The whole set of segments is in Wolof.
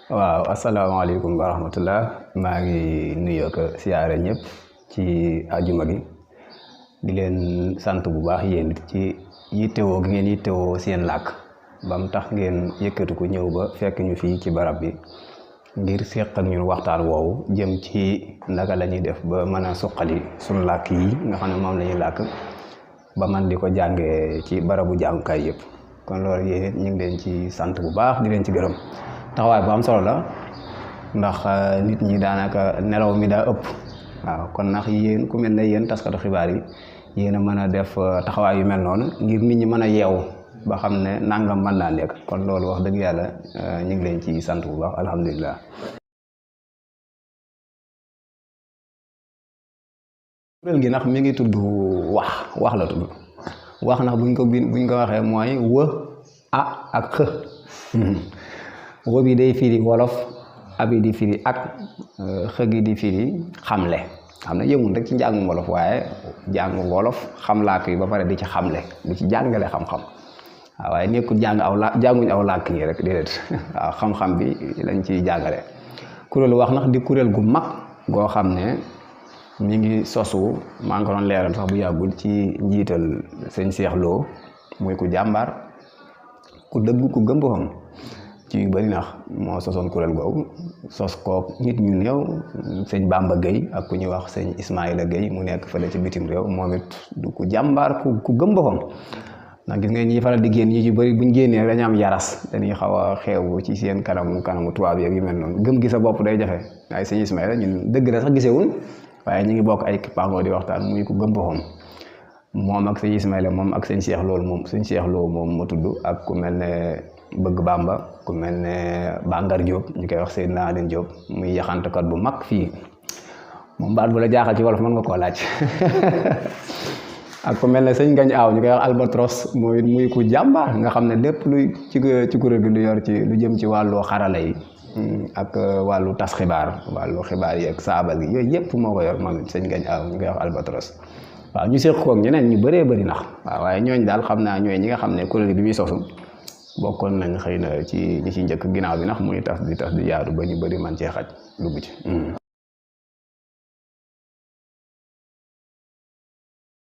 waaw asalaamaaleykum wa rahmatullah maa ngi nuyoo ko siyaare ñëpp ci àjjuma gi di leen sant bu baax yéen ci yittewoo gi ngeen yittewoo seen làkk bam tax ngeen yëkkatu ko ñëw ba fekk ñu fii ci barab bi ngir séq ak ñun waxtaan woowu jëm ci naka la ñuy def ba mën a suqali suñu làkk yi nga xam ne moom la ñuy làkk ba man di ko jàngee ci barabu jàngukaay yëpp kon loolu yéen ñu ngi leen ci sant bu baax di leen ci gërëm taxawaay bu am solo la ndax nit ñi daanaka nelaw mi daa ëpp waaw kon ndax yéen ku mel ne yéen taskatu xibaar yi yéen a mën a def taxawaay yu mel noonu ngir nit ñi mën a yeewu ba xam ne nangam mën naa nekk kon loolu wax dëgg yàlla ñu ngi leen ci sant bu baax alhamdulilah. kuréel gi ndax mi ngi tudd wax la tudd wax ndax buñ ko waxee mooy wë ak xë wë bi day firi wolof abi di firi ak xëgi di firi xamle xam ne yëmul rek ci njàngum wolof waaye jàngu wolof xam làkk yi ba pare di ci xamle di ci jàngale xam-xam waaw waaye nekkul jànguñ aw làkk yi rek déedéet waaw xam-xam bi lañ ciy jàngale. kuréelu wax ndax di kuréel gu mag goo xam ne mi ngi sosu maa ngi ko doon leeral sax bu yàggul ci njiital sëñ Cheikh Lo muy ku jàmbaar ku dëgg ku gëm boppam ci yu bëri nax moo sosoon kuréel googu sos koog nit ñu néew sëñ Bamba Gueye ak ku ñuy wax sëñ Ismaïla Gueye mu nekk fële ci bitim réew moom it du ku jàmbaar ku gëm boppam ndax gis nga ñi faral di génn ñi ci bëri buñ génnee dañu am yaras dañuy xaw a xeewu ci seen kanamu tubaab yeeg yu mel noonu gëm gi sa bopp day jafe waaye sëñ Ismaïla ñun dëgg la sax gisewul waaye ñu ngi bokk ay kippaangoo di waxtaan muy ku gëm boppam moom ak sëñ Ismaïla moom ak sëñ Cheikh loolu moom sëñ Cheikh Lo moom ma tudd ak ku mel ne bëgg Bamba ku mel ne Bangar Diop ñu koy wax Seydina Aline Diop muy yaxantukat bu mag fii moom baat bu la jaaxal ci wolof mën nga koo laaj ak ku mel ne sëñ Gañ Aaw ñu koy wax Albatros mooy muy ku jàmbaar nga xam ne lépp luy ci kuréel gi lu yor ci lu jëm ci wàllu xarala yi ak wàllu tas xibaar wàllu xibaar yi ak saabal gi yooyu yëpp moo ko yor moom sëñ Gañ Aaw ñu koy wax Albatros waaw ñu seq koog ñeneen ñu bëree bëri nax waaw waaye ñooñ daal xam naa ñooy ñi nga xam ne kuréel gi bi muy sosu bokkoon nañ xëy na ci ñi ci njëkk ginnaaw bi ndax muy tas di yaatu ba ñu bëri man cee xaj dugg ci.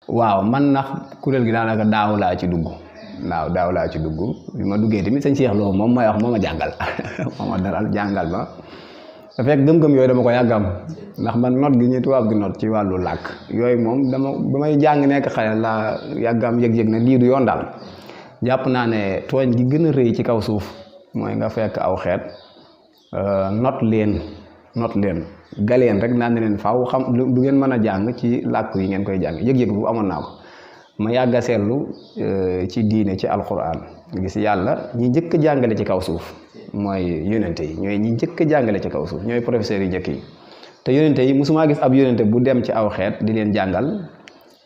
waaw man nax kuréel gi daanaka daaw laa ci dugg bi ma duggee tamit sëñ Cheikh Lo moom mooy wax moo ma jàngal moo ma dalal jàngal ma te fekk gëm-gëm yooyu dama ko yàggam ndax man not gi ñu tubaab gi not ci wàllu làkk yooyu moom ba may jàng nekk xale laa yàggam yëg-yëg ne lii du yoon daal jàpp naa ne tooñ gi gën a rëy ci kaw suuf mooy nga fekk aw xeet not leen galeen rek naan ne leen faaw xam du ngeen mën a jàng ci làkk yi ngeen koy jàng yëg-yëg bu amoon naa ko ma yàgg a seetlu ci diine ci alquran gis yàlla ñi njëkk a jàngale ci kaw suuf mooy yonente yi ñooy ñi njëkk a jàngale ci kaw suuf ñooy professeurs yi njëkk yi te yonente yi mosumaa gis ab yonente bu dem ci aw xeet di leen jàngal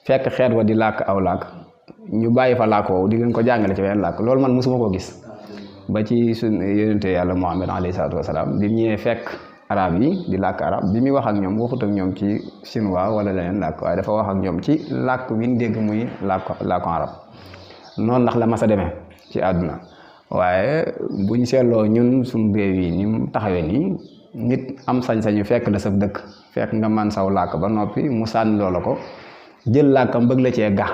fekk xeet wa di làkk aw làkk ñu bàyyi fa làkk woowu di leen ko jàngale ci beneen làkk loolu man mosuma koo gis ba ci suñ yonente yàlla Muhammad alayhi salaatu wasalaam bi mu ñëwee fekk arab yi di làkk arab bi muy wax ak ñoom waxut ak ñoom ci chinois wala leneen làkk waaye dafa wax ak ñoom ci làkk wi ñu dégg muy làkku arab noonu ndax la mas a demee ci àdduna waaye buñ seetloo ñun suñu réew yi ni mu taxawee nii nit am sañ-sañu fekk la sa dëkk fekk nga man saw làkk ba noppi mu sànni loola ko jël làkkam bëgg la cee ga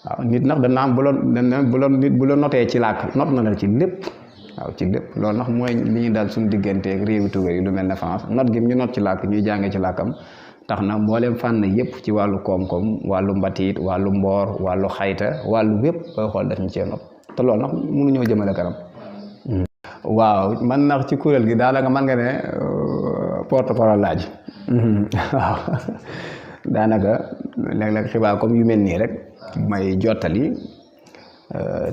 waaw nit nag dana am bu la notee ci làkk not na la ci lépp waaw ci lépp loolu ndax mooy li ñu daal suñu digganteeg réewi tugal yi lu mel ne France not gi ñu not ci làkk ñuy jàngee ci làkkam tax na mbooleem fànn yëpp ci wàllu koom-koom wàllu mbatiit wàllu mboor wàllu xayta wàllu wépp booy xool daf ñu cee not te loolu nag mënuñoo jëmale kanam. waaw man nag ci kuréel gi daanaka man nga ne porte parole laaj waaw daanaka léeg-léeg xibaar comme yu mel nii rek may jottali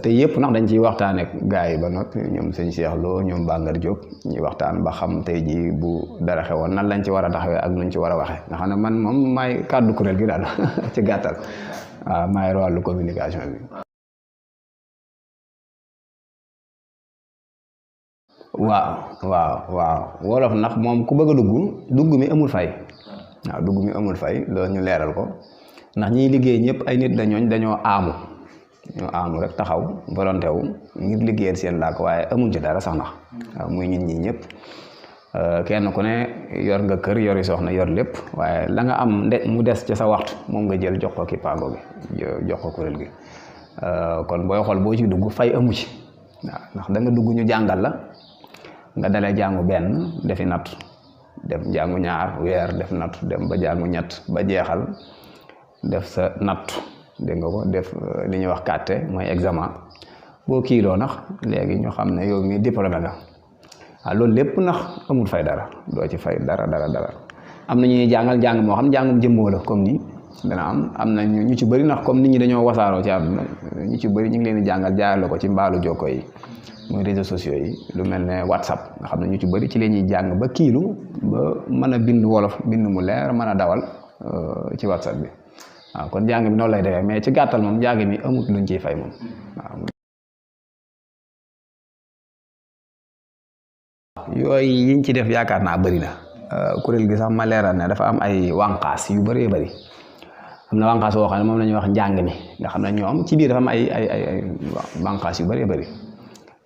te yëpp ndax dañ ciy waxtaan ak gars yi ba noppi ñoom sëñ Cheikh Lo ñoom Bangar Diop ñuy waxtaan ba xam tey ji bu dara xewoon nan lañ ci war a taxawee ak nuñ ci war a waxee nga xam ne man moom maay kàddu kuréel gi daal ci gàttal waaw maay wàllu communication bi. waaw wolof ndax moom ku bëgg a dugg mi amul fay waaw dugg mi amul fay loolu ñu leeral ko ndax ñiy liggéey ñëpp ay nit la ñooñ dañoo aamu ñoo amu rek taxaw volonté wu ngir liggéeyal seen làkk waaye amuñ ci dara sax ndax waaw muy ñun ñi ñëpp kenn ku ne yor nga kër yori soxna yor lépp waaye la nga am mu des ci sa waxtu moom nga jël jox ko kippaango gi jox ko kuréel gi kon booy xool boo ci dugg fay amu ci waaw ndax da nga dugg ñu jàngal la nga dalee jàngu benn defi natt dem jàngu ñaar weer def natt dem ba jàngu ñett ba jeexal def sa natt dégg nga ko def li ñuy wax kàtte mooy examen boo kiiloo nax léegi ñu xam ne yow mi diplômé nga waaw loolu lépp nax amul fay dara doo ci fay dara am na ñuy jàngal jàng moo xam jàngum jëmmoo la comme ni dana am na ñu ci bëri nax comme nit ñi dañoo wasaaroo ci àdduna ñu ci bëri ñu ngi leen di jàngal jaarale ko ci mbaalu jokko yi muy réseaux sociaux yi lu mel ne WhatsApp nga xam ne ñu ci bëri ci leen ñuy jàng ba kiilu ba mën a bind wolof bind mu leer mën a dawal ci WhatsApp bi waaw kon jàng bi noonu lay defee mais ci gàttal moom jàng mi amut luñ ciy fay moom waaw. yooyu yiñ ci def yaakaar naa bëri na kuréel gi sax ma leeral ne dafa am ay wànqaas yu bëree bëri am na wànqaas woo xam ne moom la ñuy wax njàng mi nga xam ne ñoom ci biir dafa am ay wànqaas yu bëree bëri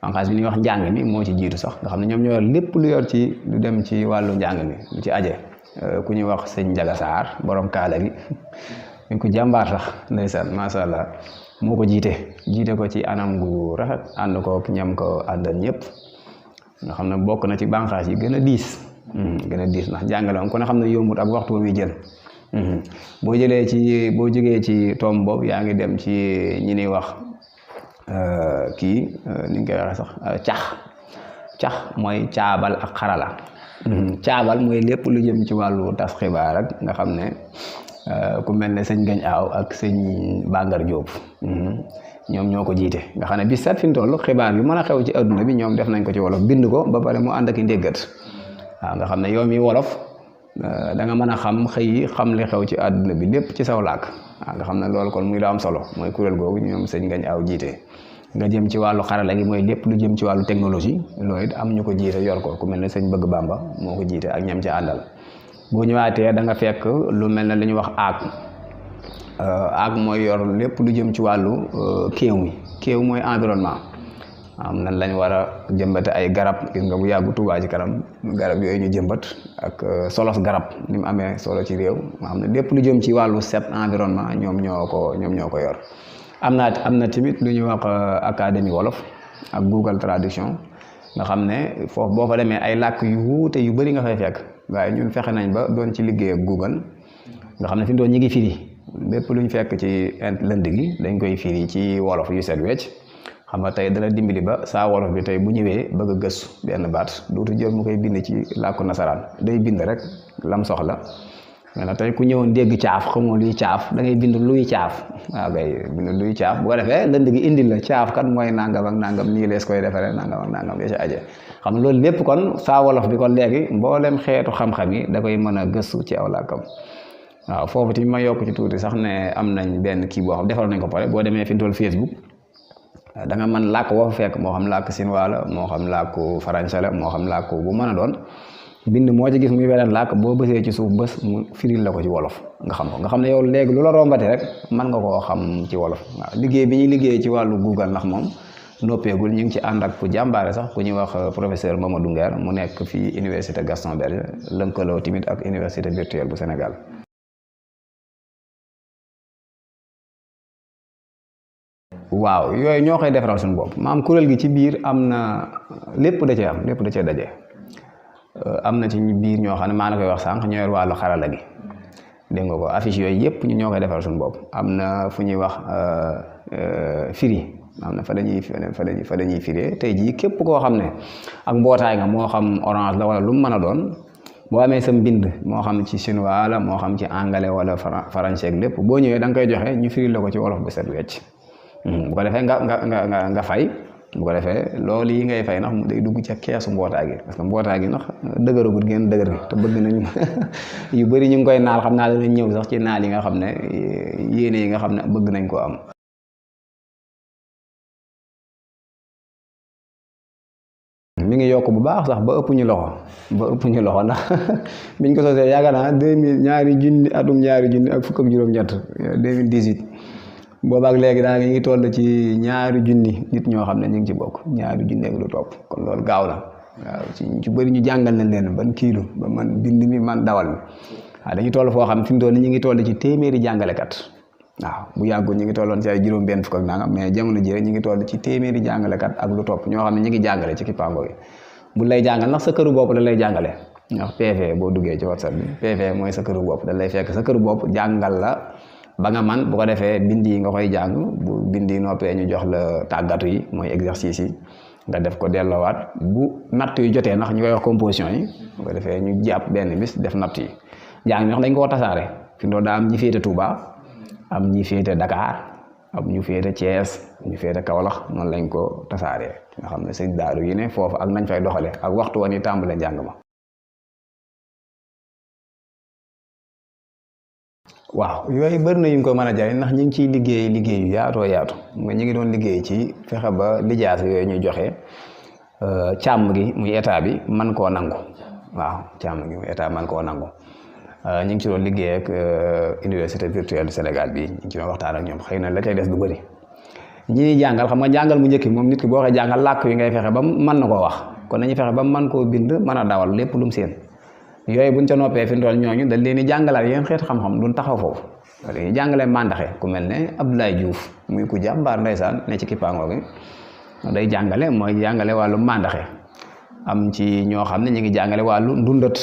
wànqaas bi ñuy wax njàng mi moo ci jiitu sax nga xam ne ñoom ñoo yor lépp lu yor ci lu dem ci wàllu njàng mi lu ci aje ku ñuy wax sëñ Njaga Saar borom kaala gi ñu ko jàmbaar sax ndeysaan masha Allah moo ko jiite ko ci anam gu rafet ànd ko ñam ko àndal ñëpp nga xam ne bokk na ci bànqaas yi gën a diis ndax jàngale moom ku ne xam ne yombut ak waxtu wi jël boo jógee ci tomb boobu yaa ngi dem ci ñi ñuy wax kii ni ñu koy waxee sax cax mooy caabal ak xarala caabal mooy lépp lu jëm ci wàllu tas xibaar ak nga xam ne ku mel ne sëñ Gañ Aaw ak sëñ Bangar Jóob ñoom ñoo ko jiite nga xam ne bis set fi mu toll xibaar yu mën a xew ci adduna bi ñoom def nañ ko ci wolof bind ko ba pare mu ànd ak i ndéggat waaw nga xam ne yow mi wolof da nga mën a xam li xew ci adduna bi lépp ci saw làkk waaw nga xam ne loolu kon muy la am solo mooy kuréel googu ñoom sëñ Gañ Aaw jiite nga jëm ci wàllu xarala gi mooy lépp lu jëm ci wàllu technologie loolu it am ñu ko jiite yor ko ku mel ne sëñ Bëgg Bàmba moo ko jiite ak ñam ci àndal boo ñëwaatee da nga fekk lu mel ne li ñuy wax aag mooy yor lépp lu jëm ci wàllu kéew mooy environnement am nan lañ war a jëmbate ay garab gis nga bu yàggu Tuubaa ci kanam garab yooyu ñu jëmbat ak solos garab ni mu amee solo ci réew nga xam ne lépp lu jëm ci wàllu set environnement ñoom ñoo ko yor am na tamit lu ñuy wax académie wolof ak Google traduction nga xam ne foofu boo fa demee ay làkk yu wuute yu bëri nga fay fekk waaye ñun fexe nañ ba doon ci liggéey ak Google nga xam ne fi mu doon ñi ngi firi lépp lu ñu fekk ci lënd gi dañ koy firi ci wolof yu set wecc xam nga tey dala dimbali ba saa wolof bi tey bu ñëwee bëgg a gëstu benn baat dootu jël mu koy bind ci làkku nasaraan day bind rek lam soxla mais nag tey ku ñëwoon dégg caaf xamoo luy caaf da ngay bind luy caaf waaw kay bind luy caaf bu ko defee lënd gi indil la caaf kan mooy nangam ak nangam nii lees koy defaree nangam ak nangam lees aje xam ne loolu lépp kon saa wolof bi kon léegi mboolem xeetu xam-xam yi da koy mën a gëstu ci aw làkkam waaw foofu tamit ma yokk ci tuuti sax ne am nañ benn kii boo xam defal nañ ko pare boo demee fi mu toll Facebook da nga mën làkk woo fa fekk moo xam làkk sinwaa la moo xam làkku farañsa la moo xam làkk bu mën a doon bind moo ci gis muy weneen làkk boo bësee ci suuf bës mu firil la ko ci wolof nga xam ko nga xam ne yow léegi lu la rombate rek mën nga koo xam ci wolof waaw liggéey bi ñuy liggéey ci wàllu Google ndax moom noppeegul ñu ngi ci ànd ak ku jàmbaare sax ku ñuy wax professeur Mamadou Nguer mu nekk fii université Gaston Berger lënkaloo tamit ak université virtuelle bu Sénégal. waaw yooyu ñoo koy defaral suñu bopp maam kuréel gi ci biir am na lépp da cee daje am na ci biir ñoo xam ne maa la koy wax sànq ñoo yor wàllu xarala gi dégg nga ko affiche yooyu yëpp ñu ñoo koy defaral suñu bopp am na fu ñuy wax firi am na fa la ñuy firee tey jii képp koo xam ne ak mbootaay nga moo xam orange la wala lu mu mën a doon boo amee sa mbind moo xam ci chinois la moo xam ci anglais wala français ak lépp boo ñëwee da nga koy joxe ñu firi la ko ci wolof bu set wecc bu ko defee nga fay bu ko defee loolu yi ngay fay ndax day dugg ca keesu mbootaay gi parce que mbootaay gi ndax dëgëragut ngeen dëgër gi te bëgg nañu yu bëri ñu ngi koy naal xam naa danañ ñëw sax ci naal yi nga xam ne yéene yi nga xam ne bëgg nañ koo am. mi ngi yokk bu baax sax ba ëpp ñu loxo ndax biñ ko sosee yaakaar naa 2000 ñaari junni ak fukk ak juróom-ñett 2018 boobaak léegi daa ngi toll ci 2 junni nit ñoo xam ne ñu ngi ci bokk 2 junni ak lu topp kon loolu gaaw na waaw ci bëri ñu jàngal nañ leen ban kiilo ba man bind mi man dawal mi waaw dañuy toll foo xam fi mu toll ñu ngi toll ci téeméeri jàngalekat waaw bu yàggul ñu ngi tolloon ci ay juróom-benn fukk ak nangam mais jamono ji rek ñu ngi toll ci téeméeri jàngalekat ak lu topp ñoo xam ne ñu ngi jàngale ci Kippaango gi bu lay jàngal ndax sa këru bopp da lay jàngale ndax PV boo duggee ci WhatsApp bi PV mooy sa këru bopp da lay fekk sa këru bopp jàngal la ba nga man bu ko defee bind yi nga koy jàng bu bind yi noppee ñu jox la tàggatu yi mooy exercice yi nga def ko delloowaat bu natt yu jotee ndax ñu koy wax composition yi bu ko defee ñu jàpp benn bis def natt yi jàng ñox dañ koo tasaare fi ndoon daa am ñi féete Touba am ñi féete Dakar am ñu féete Thiès ñu féete Kaolack noonu lañ ko tasaaree nga xam ne sëñ daaru yi ne foofu ak nañ fay doxale ak waxtu wa ni tàmbale njàng ma waaw yooyu bëri na yuñ ko mën a jariñ ndax ñu ngi ciy liggéey yu yaatoo yaatu nga ñu ngi doon liggéey ci fexe ba lijaasa yooyu ñuy joxe càmm gi muy état bi man koo nangu waaw càmm gi muy état man koo nangu ñu ngi ci doon liggéey ak université virtuelle du Sénégal bi ñu ngi ci doon waxtaan ak ñoom xëy na la cay des du bëri ñi ñuy jàngal xam nga jàngal mu njëkk moom nit ki boo waxee jàngal làkk yi ngay fexe ba mën na koo wax kon nañu fexe ba mën koo bind mën a dawal lépp lu mu seen yooyu buñ ca noppee fi ndool ñooñu dañ leen di jàngalaat yéen xeet xam-xam duñ taxaw foofu dañuy jàngale màndaxe ku mel ne Abdoulaye Diouf muy ku jàmbaar ndeysaan ne ci Kippaango gi day jàngale mooy jàngale wàllu màndaxe am ci ñoo xam ne ñu ngi jàngale wàllu ndundat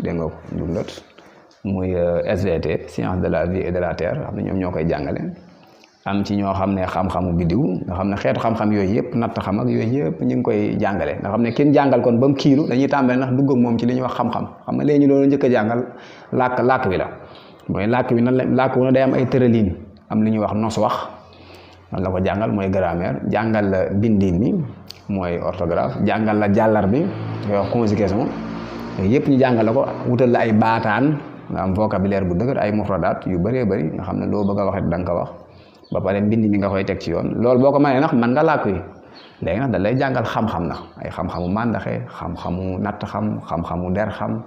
dégg nga ndundat muy SVT science de la vie et de la terre xam ne ñoom ñoo koy jàngale am ci ñoo xam ne xam-xamu biddiw nga xam ne xeetu xam-xam yooyu yëpp natt xam ak yooyu yëpp ñu ngi koy jàngale nga xam ne kenn jàngal kon ba mu kiilu dañuy tàmbale ndax dugg ak moom ci li ñuy wax xam-xam xam nga léegi ñu doon njëkk a jàngal làkk wi la mooy làkk wi nan la làkk wu ne day am ay tëraliin am li ñuy wax nos wax man la ko jàngal mooy grammaire jàngal la bindiin mi mooy orthographe jàngal la jàllar bi ngay wax conjugation yooyu yëpp ñu jàngal la ko wutal la ay baataan nga am vocabulaire bu dëgër ay mufradaat yu bëree bëri nga xam ne loo bëgg a wax it da nga ko wax ba pare mbind mi nga koy teg ci yoon loolu boo ko mënee nag mën nga làkk yi léegi nag da lay jàngal xam-xam na ay xam-xamu màndaxe xam-xamu natt xam-xamu der xam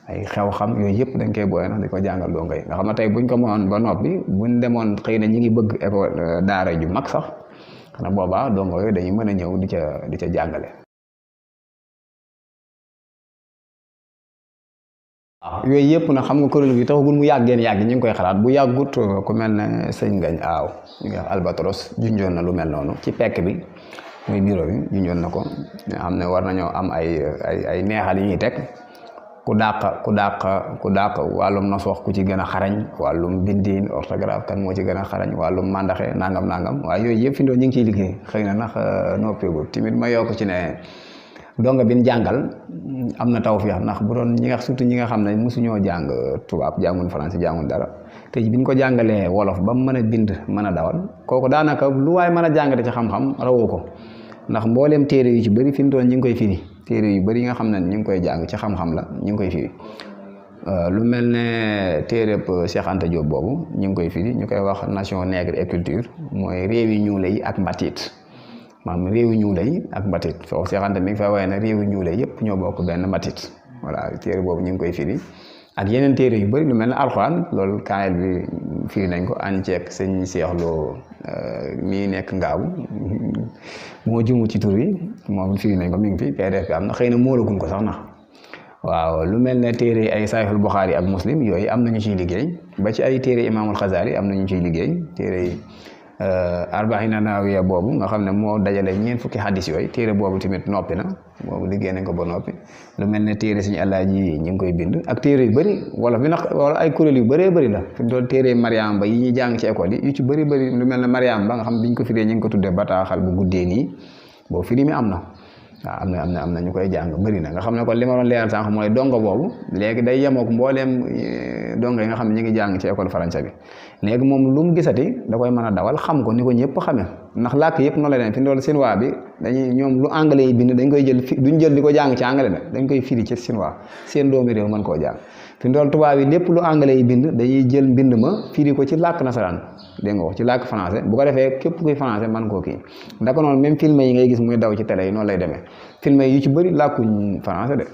ay xew xam yooyu yëpp dañ koy booyee nag di ko jàngal doo ngay nga xam ne tey buñ ko mënoon ba noppi buñ demoon xëy na ñi ngi bëgg école daara ju mag sax xanaa boobaa dongo yooyu dañuy mën a ñëw di ca jàngale. waaw yooyu yëpp nag xam nga kuréel gi taxagul mu yàgg ñu ngi koy xalaat bu yàggut ku mel ne sëñ Ngañ aaw ñu ngi wax Albatros junjoon na lu mel noonu ci pekk bi muy bureau bi junjoon na ko nga xam ne war nañoo am ay neexal yi ñuy teg ku dàq wàllum nos wax ku ci gën a xarañ wàllum bindiin orthographe kan moo ci gën a xarañ wàllum màndaxe nangam waaye yooyu yëpp fi ñu ngi ciy liggéey xëy na ndax noppeegul tamit ma yokk ci ne donga bin jàngal am na tawfeex ndax bu doon ñi nga surtout ñi nga xam ne mosuñoo jàng tubaab jàngun français jàngun dara te biñ ko jàngalee wolof ba mu mën a bind mën a dawal kooku daanaka lu waay mën a jàngate ci xam-xam rawoo ko ndax mbooleem téere yu ci bëri fi mu toll ñi ngi koy firi téere yu bëri yi nga xam ne ñu ngi koy jàng ci xam-xam la ñu ngi koy firi lu mel ne téereb Cheikh Anta Diop boobu ñu ngi koy firi ñu koy wax nation nègre et culture mooy réew yi ñuule yi ak mbatit maanaam réew yi ñuule yi ak mbatit foofu Cheikh Anta mi ngi fay waaye ne réew yi ñuule yëpp ñoo bokk benn mbatit voilà téere boobu ñu ngi koy firi ak yeneen téere yu bëri lu mel ne alxuraan loolu kaayel bi firi nañ ko ànd ceeg sëñ Cheikh Lo mii nekk ngaabu moo jumu ci tur yi moom firi nañ ko mi ngi fi PDF bi am na xëy na moolaguñ ko sax na waaw lu mel ne téere ay Sahihul Bukhari ak Muslim yooyu am nañu ciy liggéey ba ci ay téere Imaamul Xasaali am nañu ciy liggéey téere yi Arbaina Nawawiya boobu nga xam ne moo dajale ñeent fukki hadis yooyu téere boobu tamit noppi na boobu liggéey nañ ko ba noppi lu mel ne téere suñu Alaaji ñu ngi koy bind ak téere yu bëri wala bi nag wala ay kuréel yu bëree bëri la fi mu doon téere Mariam Ba yi ñuy jàng ci école yi yu ci bëri lu mel ne Mariam Ba nga xam biñ ko firee ñu ngi ko tuddee bataaxal bu guddee nii boobu firi mi am na waaw am na ñu koy jàng bëri na nga xam ne kon li ma doon leeral sànq mooy dongo boobu léegi day yemook mbooleem dongo yi nga xam ne ñu ngi jàng ci école français bi léegi moom lu mu gisati da koy mën a dawal xam ko ni ko ñëpp xamee ndax làkk yëpp noonu la leen fi ndool chinois bi dañuy ñoom lu anglais yi bind dañ koy jël duñ jël di ko jàng ci anglais dañ koy firi ci chinois seen doomi réew mën koo jàng fi ndool tubaab yi lépp lu anglais yi bind dañuy jël mbind ma firi ko ci làkk nasaraan dégg nga wax ci làkk français bu ko defee képp kuy français mën koo kii ndaka noonu même film yi ngay gis muy daw ci télé yi noonu lay demee film yi yu ci bëri làkkuñ français de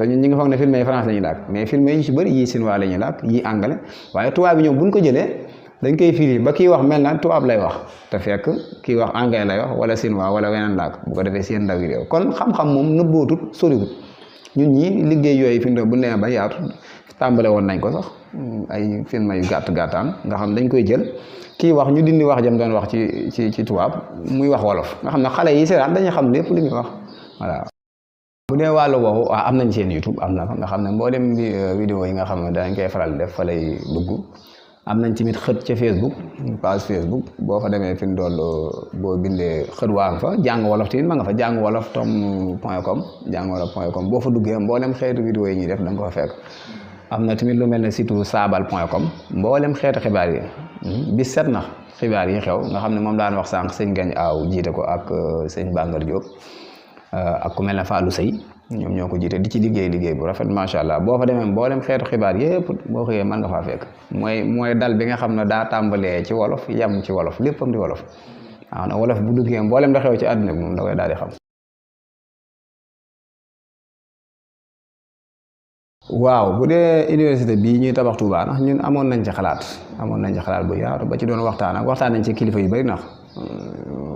ñi nga foog ne film yi français la ñuy làkk mais film yi yu ci bëri yii chinois la ñuy làkk yii anglais waaye tubaab bi ñoom buñ ko jëlee dañ koy firi ba kii wax mel na tubaab lay wax te fekk kii wax anglais lay wax wala chinois wala weneen làkk bu ko defee seen ndaw yi réew kon xam-xam moom nëbbootut soriwut ñun ñi liggéey yooyu fi mu bu nee ba yaatu tàmbale woon nañ ko sax ay film yu gàttaan nga xam dañ koy jël kii wax ñu dindi wax jam doon wax ci tubaab muy wax wolof nga xam ne xale yi seetaan dañuy xam lépp li muy wax voilà. bu dee wàllu woowu am nañ seen YouTube am na fa nga xam ne mboolem bi vidéo yi nga xam ne dañ koy faral def fa lay dugg am nañ tamit xët ca Facebook page Facebook boo fa demee fi mu dool boo bindee xët waa nga fa jàng wolof tamit ma nga fa jàng wolof tom.com jàng wolof .com boo fa duggee mboolem xeetu vidéo yi ñuy def da nga ko fa fekk. am na tamit lu mel ne surtout saabal.com mboolem xeetu xibaar yi bis set na xibaar yi xew nga xam ne moom daan wax sànq sëñ Gagne Aw jiite ko ak sëñ Bangar Diop ak ku mel ne Fallou Sey ñoom ñoo ko jiite di ci liggéey bu rafet macha allah boo fa demee mboolem xeetu xibaar yëpp boo xëyee mën nga faa fekk mooy dal bi nga xam ne daa tàmbalee ci wolof yem ci wolof léppam di wolof waaw na wolof bu duggee mboolem da xew ci àdduna bi moom da koy daal di xam. waaw bu dee université bii ñuy tabax Touba ndax ñun amoon nañ ci xalaat bu yaatu ba ci doon waxtaan nañ ci kilifa yu bari ndax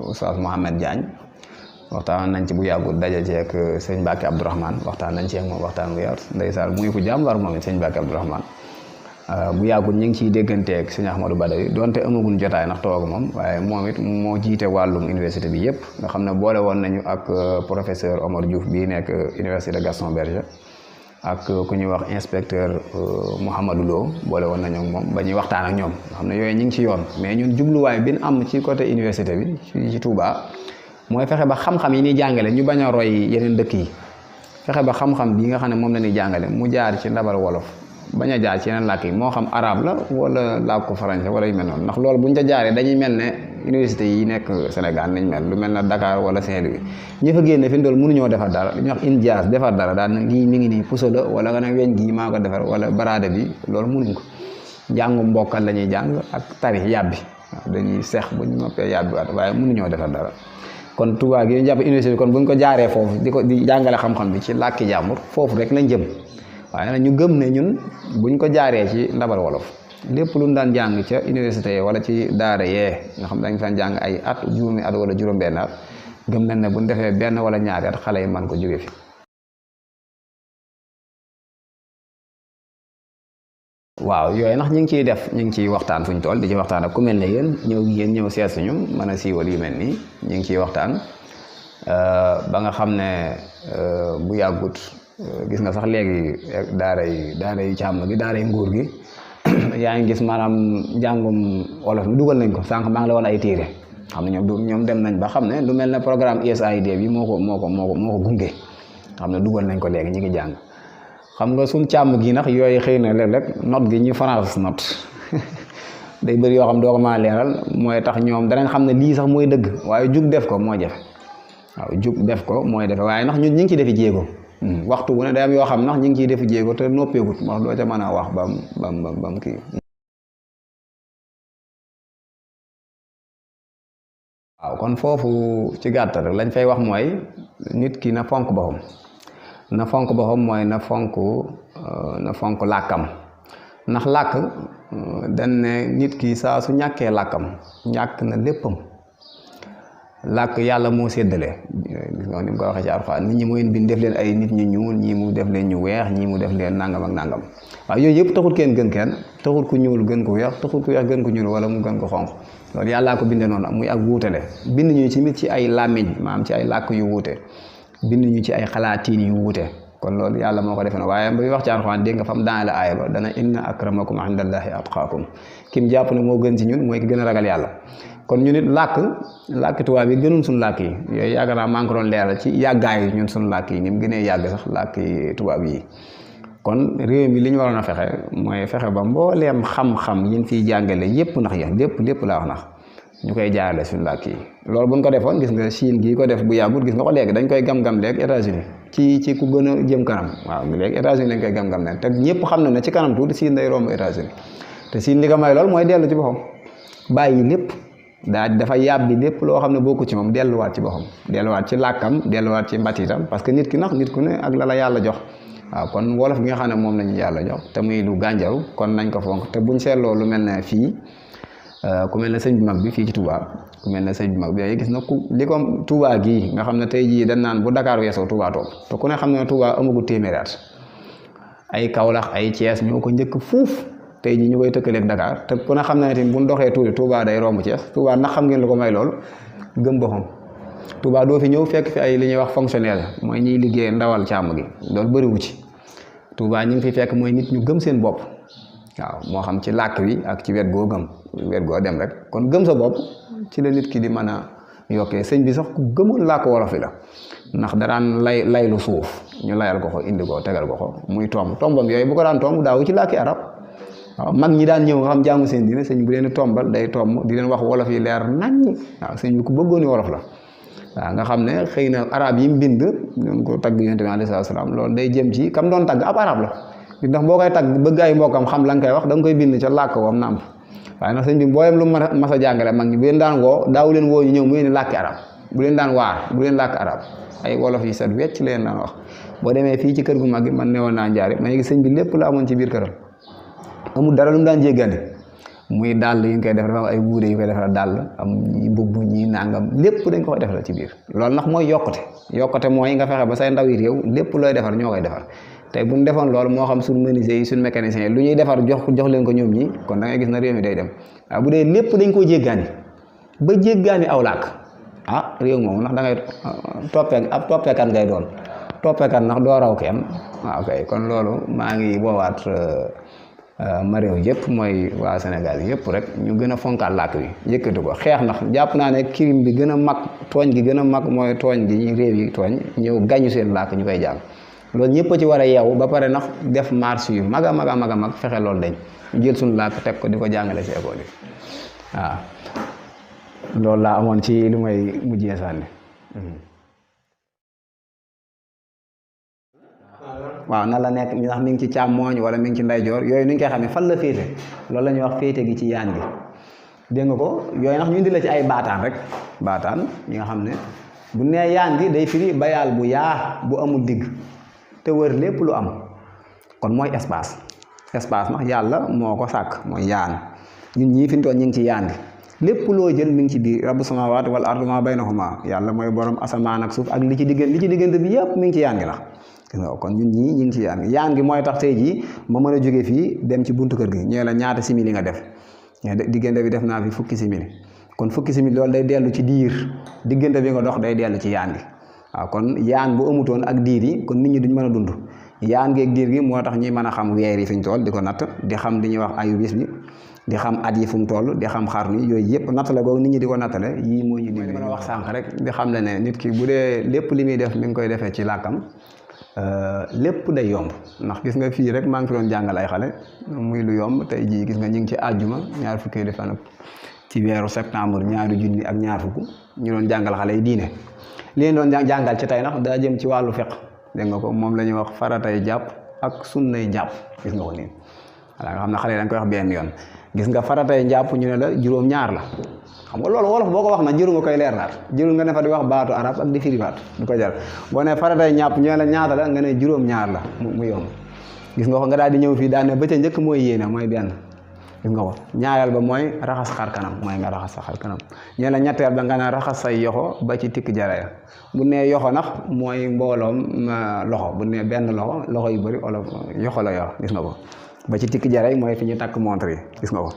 Oustaz Mouhamed Diagne waxtaan nañ ci bu yàggul daje ceeg sëñ Mbacke Abdourahmane waxtaan nañ ci ak moom waxtaan bu yaatu ndeysaan muy ko jàmbaar moom it sëñ Mbacke Abdourahmane bu yàggul ñu ngi ciy dégganteeg sëñ Ahmadou Badawi donte amaguñ jotaay ndax toog moom waaye moom it moo jiite wàllum université bi yëpp nga xam ne boole woon nañu ak professeur Omar Diouf bii nekk université Gaston Berger ak ku ñuy wax inspecteur Mouhamadou Lo boole woon nañu ak moom ba ñuy waxtaan ak ñoom nga xam ne yooyu ñu ngi ci yoon mais ñun jubluwaay bi ñu am ci côté université bi ci Touba mooy fexe ba xam-xam yi ñuy jàngale ñu bañ a roy yeneen dëkk yi fexe ba xam-xam bii nga xam ne moom la ñuy jàngale mu jaar ci ndabal wolof bañ a jaar ci yeneen làkk yi moo xam arabe la wala làkku français wala yu mel noonu ndax loolu buñ ca jaaree dañuy mel ne université yi nekk Sénégal nañ mel lu mel ne Dakar wala Saint-Louis ñi fa génne fi mu doon mënuñoo defar dara li ñuy wax injaas defar dara daal nag lii mi ngi nii puso la wala nga ne weñ gii maa ko defar wala baraade bi loolu mënuñ ko njàngu mbokkal la ñuy jàng ak tari yàbbi waaw dañuy seex bu ñu noppee yàbbi waat waaye mënuñoo defar dara kon Touba gi ñu jàpp université bi kon buñ ko jaaree foofu di jàngale xam-xam bi ci làkki jàmbur foofu rek lañ jëm waaye nag ñu gëm ne ñun buñ ko jaaree ci ndabal wolof lépp lu ñu daan jàng ca université wala ci daara yee nga xam dañ fa jàng ay at juróomi at wala juróom-benn at gëm nañ ne buñ defee benn wala ñaari at xale yi man ko jóge fi. waaw yooyu ndax ñu ngi ciy def ñu ngi ciy waxtaan fuñ toll di ci waxtaan ak ku mel ne yéen ñëw seet suñu mën a siiwal yu mel nii ñu ngi ciy waxtaan ba nga xam ne bu yàggut gis nga sax léegi daara yi càmm gi daara yi nguur gi yaa ngi gis maanaam njàngum wolof mi dugal nañ ko sànq maa ngi la woon ay téere xam ne ñoom dem nañ ba xam ne lu mel ne programme USAID bi moo ko gunge xam ne dugal nañ ko léegi ñi ngi jàng xam nga suñ càmm gi nag yooyu xëy na léeg-léeg note gi ñu France note day bëri yoo xam doo ko mën a leeral mooy tax ñoom danañ xam ne lii sax mooy dëgg waaye jug def ko moo jafe waaw jug def ko mooy defe waaye ndax ñun ñi ngi ciy defi jéego waxtu wu ne day am yoo xam ndax ñu ngi ciy defi jéego te noppeegut wax doo ca mën a wax bam kii waaw kon foofu ci gàttal rek lañ fay wax mooy nit ki na fonk boppam mooy na fonk làkkam ndax làkk dañ ne nit ki saa su ñàkkee làkkam ñàkk na léppam làkk yàlla moo séddale gis nga ni mu ko waxee ci Alxuraan nit ñi mooy bind def leen ay nit ñu ñuul ñii mu def leen ñu weex ñii mu def leen nangam ak nangam waaw yooyu yëpp taxul kenn gën kenn taxul ku ñuul gën ko weex taxul ku weex gën ko ñuul wala mu gën ko xonq loolu yàllaa ko bindee noonu muy ak wuutale bind ñu ci ay làmmiñ maanaam ci ay làkk yu wuute bind ñu ci ay xalaatiin yu wuute kon loolu yàlla moo ko defee noonu waaye ba wax ci Alxuraan dégg nga fam daane la aaya ba dana inna akramakum indallahi atqaakum kim jàpp ne moo gën ci ñun mooy ki gën a ragal yàlla kon ñu nit làkk tubaab yi gënul suñu làkk yi yooyu yàgg naa maa ngi ko doon leeral ci yàggaayu ñun suñu làkk yi ni mu gënee yàgg sax làkk yi tubaab yi kon réew mi li ñu waroon a fexe mooy fexe ba mbooleem xam-xam yi ñu fiy jàngale yépp nax ya lépp laa wax nax ñu koy jaarale suñu làkk yi loolu buñ ko defoon gis nga Chine gii ko def bu yàggut gis nga ko léegi dañ koy gam-gam léegi États-Unis ci ku gën a jëm kanam waaw léegi États-Unis lañ koy gam-gam leen te ñëpp xam na ne ci kanam tuuti Chine day romb États-Unis te Chine li ko may loolu mooy dellu ci boppam bàyyi lépp dafa yàbbi lépp loo xam ne bokku ci moom delluwaat ci boppam delluwaat ci làkkam delluwaat ci mbatitam parce que nit ki nag nit ku ne ak la yàlla jox waaw kon wolof bi nga xam ne moom lañu yàlla jox te muy lu gànjaru kon nañ ko fonk te buñ seetloo lu mel ne fii ku mel ne sëñ bu mag bi fii ci Touba ku mel ne sëñ bu mag bi ay gis na ku li ko Touba gii nga xam ne tey jii dañ naan bu Dakar weesoo Touba toog te ku ne xam ne Touba amagu téeméeri at ay Kaolack ay Thiès ñoo ko njëkk fuuf tey jii ñu koy tëkkaleeg Dakar te ku ne xam ne tamit bu ñu doxee tuuti Touba day romb Thiès Touba ndax xam ngeen lu ko may lool gëm boppam Touba doo fi ñëw fekk fi ay li ñuy wax fonctionnaire mooy ñiy liggéey ndawal càmm gi loolu bëriwu ci Touba ñi ngi fi fekk mooy nit ñu gëm seen bopp waaw moo xam ci làkk wi ak ci wet goo gëm wet goo dem rek kon gëm sa bopp ci la nit ki di mën a yokkee sëñ bi sax ku gëmoon làkk wolof yi la ndax daraan laylu suuf ñu layal ko ko indi ko tegal ko ko muy tombam yooyu bu ko daan tomb daawu ci làkki arab waaw mag ñi daan ñëw nga xam jaamu seen diine sëñ bu leen tombal day tomb di leen wax wolof yi leer naññ waaw sëñ bi ku bëggooni wolof la waaw nga xam ne xëy na arab yi mu bind ñun ko tagg yonent bi alayhi salaam loolu day jëm ci kam doon tagg ab arab la ndax boo koy tagg bëgg ay mbokkam xam la nga koy wax da nga koy bind ca làkk wam nàmp waaye nag sëñ bi mbooyam lu mas a jàngale mag ñi bu leen daan woo daawu leen woo ñu ñëw mu leen làkki arab bu leen daan waar bu leen làkk arab ay wolof yi set wecc leen daan wax boo demee fii ci kër gu mag gi man newoon naa njaari ma ngi sëñ bi lépp la amoon ci biir këram amul dara lu mu daan jéggandi muy dàll yi ñu koy def dafa am ay wuure yu koy defal dàll am ñi mbubb ñi nangam lépp dañ ko koy defal ci biir loolu nag mooy yokkute mooy nga fexe ba say ndaw yi réew lépp looy defar ñoo koy defar tey bu ñu defoon loolu moo xam suñ menuisier yi suñ mécanicien yi lu ñuy defar jox leen ko ñoom ñi kon da ngay gis na réew mi day dem waaw bu dee lépp dañ koo jéggaani ba jéggaani aw làkk ah réew moom ndax da ngay toppeekat ngay doon toppeekat ndax doo raw kenn waaw kay kon loolu maa ngi boowaat ma réew yëpp mooy waa Sénégal yëpp rek ñu gën a fonkaat làkk wi yëkkati ko xeex ndax jàpp naa ne crime bi gën a mag tooñ gi gën a mag mooy tooñ gi ñu réew yi tooñ ñëw gañu seen làkk ñu koy jàng loolu ñëpp a ci war a yeewu ba pare nag def marche yu mag a mag a mag a mag fexe loolu dañ ñu jël suñu làkk teg ko di ko jàngale ci école yi waaw loolu laa amoon ci lu may mujjee sànni waaw nan la nekk ndax mi ngi ci càmmooñ wala mi ngi ci ndeyjoor yooyu ni ñu koy xamee fan la féete loolu la ñuy wax féete gi ci yaan gi dégg nga ko yooyu ndax ñu indi la ci ay baataan rek baataan yi nga xam ne bu nee yaan gi day firi bayaal bu yaa bu amul digg te wër lépp lu am kon mooy espace nag yàlla moo ko sàkk mooy yaan ñun ñii fi ñu toog ñu ngi ci yaan gi lépp loo jël mi ngi ci biir rabbu samaawaati wal ardi maa baynahuma yàlla mooy borom asamaan ak suuf ak li ci diggante bi yëpp mi ngi ci yaan gi la kon ñun ñii ñu ngi ci yaan gi mooy tax tey jii ma mën a jóge fii dem ci buntu kër gi ñëwee la ñaata simili nga def diggante bi def naa fi fukki simili kon fukki simili loolu day dellu ci diir diggante bi nga dox day dellu ci yaan gi waaw kon yaan bu amutoon ak diir yi kon nit ñi duñ mën a dund yaan gi ak diir gi moo tax ñuy mën a xam weer yi fi ñu toll di ko natt di xam li ñuy wax ayu bis bi di xam at yi fu mu toll di xam xarnu yi yooyu yëpp nattale googu nit ñi di ko nattale yii moo ñu di mën a wax sànq rek di xam le ne nit ki bu dee lépp li muy def mi ngi koy defee ci làkkam lépp day yomb ndax gis nga fii rek maa ngi fi doon jàngal ay xale muy lu yomb tey jii gis nga ñu ngi ci àjjuma ñaar fukki fan ci weeru septembre ñaari junni ak ñaar fukk ñu doon jàngal xale yi diine li leen doon jàngal ci tey nag daa jëm ci wàllu fiq dégg nga ko moom la ñuy wax faratay jàpp ak sunnay jàpp gis nga ko nii voilà nga xam ne xale yi dañ koy wax benn yoon gis nga faratay jàpp ñu ne la juróom-ñaar la xam nga loolu wolof boo ko wax na jëru nga koy leer laat jëru nga ne fa di wax baatu arab ak di firi baat du ko jar boo ne faratay ñàpp ñu ne la ñaata la nga ne juróom-ñaar la mu yomb gis nga ko nga daal di ñëw fii daal ne ba ca njëkk mooy yéene mooy benn gis nga ko ñaareel ba mooy raxas xar kanam mooy nga raxas sa xar kanam ñu ne la ñetteel ba nga ne raxas say yoxo ba ci tikk jaraya bu nee yoxo nag mooy mbooloom loxo bu nee benn loxo yu bëri wala yoxo la yor gis nga ko ba ci tikk jaray mooy fi ñu takk montre yi gis nga ko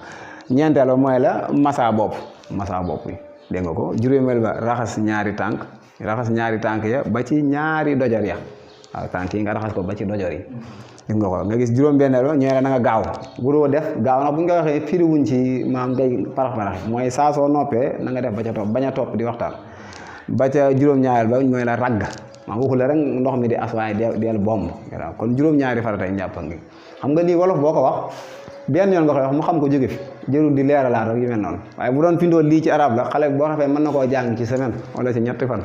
ñeenteel ba mooy la massa bopp yi dégg nga ko juróomeel ba raxas ñaari tànk ya ba ci ñaari dojor ya waaw tànk yi nga raxas ko ba ci dojor yi gis nga ko nga gis juróom-benneel ba ñu ne la na nga gaaw buroo def gaaw nag bu ñu ko waxee firiwuñ ci maam ngay parax mooy saa soo noppee na nga def ba ca topp bañ a topp di waxtaan ba ca juróom-ñaareel ba mooy la ragg maa waxu la rek ndox mi di as waaye del bomb kon juróom-ñaari faratay njàpp ngi xam nga lii wolof boo ko wax benn yoon nga koy wax mu xam ko jóge fi jërul di leeralaat rek yu mel noonu waaye bu doon findoo lii ci arab la xale boo xafee mën na koo jàng ci semaine wala ci ñetti fan